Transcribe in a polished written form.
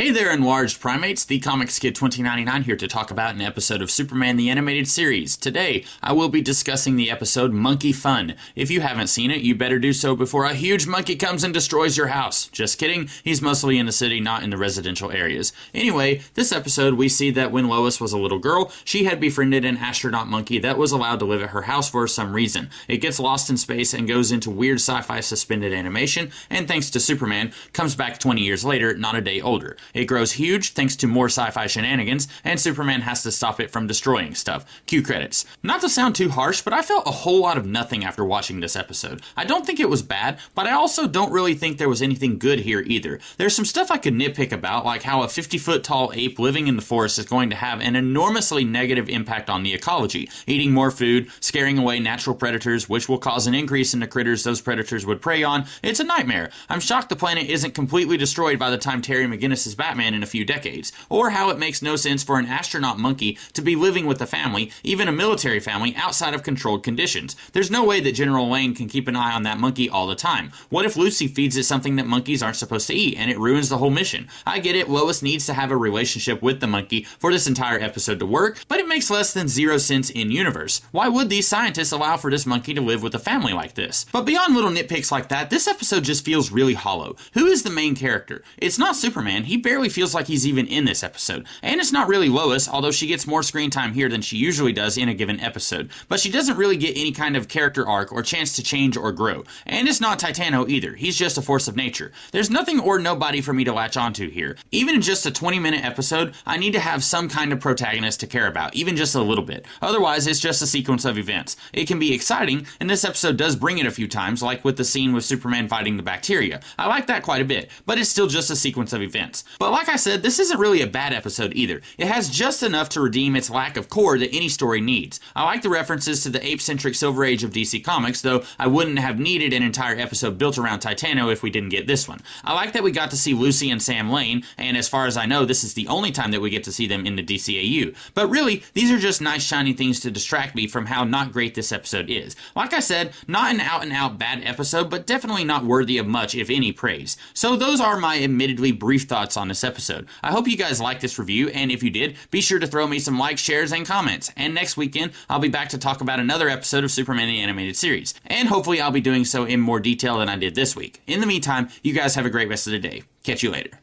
Hey there, enlarged primates, the Comics Kid 2099 here to talk about an episode of Superman the Animated Series. Today, I will be discussing the episode Monkey Fun. If you haven't seen it, you better do so before a huge monkey comes and destroys your house. Just kidding, he's mostly in the city, not in the residential areas. Anyway, this episode we see that when Lois was a little girl, she had befriended an astronaut monkey that was allowed to live at her house for some reason. It gets lost in space and goes into weird sci-fi suspended animation, and thanks to Superman, comes back 20 years later, not a day older. It grows huge thanks to more sci-fi shenanigans, and Superman has to stop it from destroying stuff. Cue credits. Not to sound too harsh, but I felt a whole lot of nothing after watching this episode. I don't think it was bad, but I also don't really think there was anything good here either. There's some stuff I could nitpick about, like how a 50-foot tall ape living in the forest is going to have an enormously negative impact on the ecology, eating more food, scaring away natural predators, which will cause an increase in the critters those predators would prey on. It's a nightmare. I'm shocked the planet isn't completely destroyed by the time Terry McGinnis is Batman in a few decades, or how it makes no sense for an astronaut monkey to be living with a family, even a military family, outside of controlled conditions. There's no way that General Lane can keep an eye on that monkey all the time. What if Lucy feeds it something that monkeys aren't supposed to eat, and it ruins the whole mission? I get it, Lois needs to have a relationship with the monkey for this entire episode to work, but it makes less than zero sense in universe. Why would these scientists allow for this monkey to live with a family like this? But beyond little nitpicks like that, this episode just feels really hollow. Who is the main character? It's not Superman. He barely feels like he's even in this episode. And it's not really Lois, although she gets more screen time here than she usually does in a given episode. But she doesn't really get any kind of character arc or chance to change or grow. And it's not Titano either. He's just a force of nature. There's nothing or nobody for me to latch onto here. Even in just a 20-minute episode, I need to have some kind of protagonist to care about, even just a little bit. Otherwise, it's just a sequence of events. It can be exciting, and this episode does bring it a few times, like with the scene with Superman fighting the bacteria. I like that quite a bit, but it's still just a sequence of events. But like I said, this isn't really a bad episode either. It has just enough to redeem its lack of core that any story needs. I like the references to the ape-centric Silver Age of DC Comics, though I wouldn't have needed an entire episode built around Titano if we didn't get this one. I like that we got to see Lucy and Sam Lane, and as far as I know, this is the only time that we get to see them in the DCAU. But really, these are just nice shiny things to distract me from how not great this episode is. Like I said, not an out-and-out bad episode, but definitely not worthy of much, if any, praise. So those are my admittedly brief thoughts on this episode. I hope you guys liked this review, and if you did, be sure to throw me some likes, shares, and comments. And next weekend, I'll be back to talk about another episode of Superman the Animated Series. And hopefully I'll be doing so in more detail than I did this week. In the meantime, you guys have a great rest of the day. Catch you later.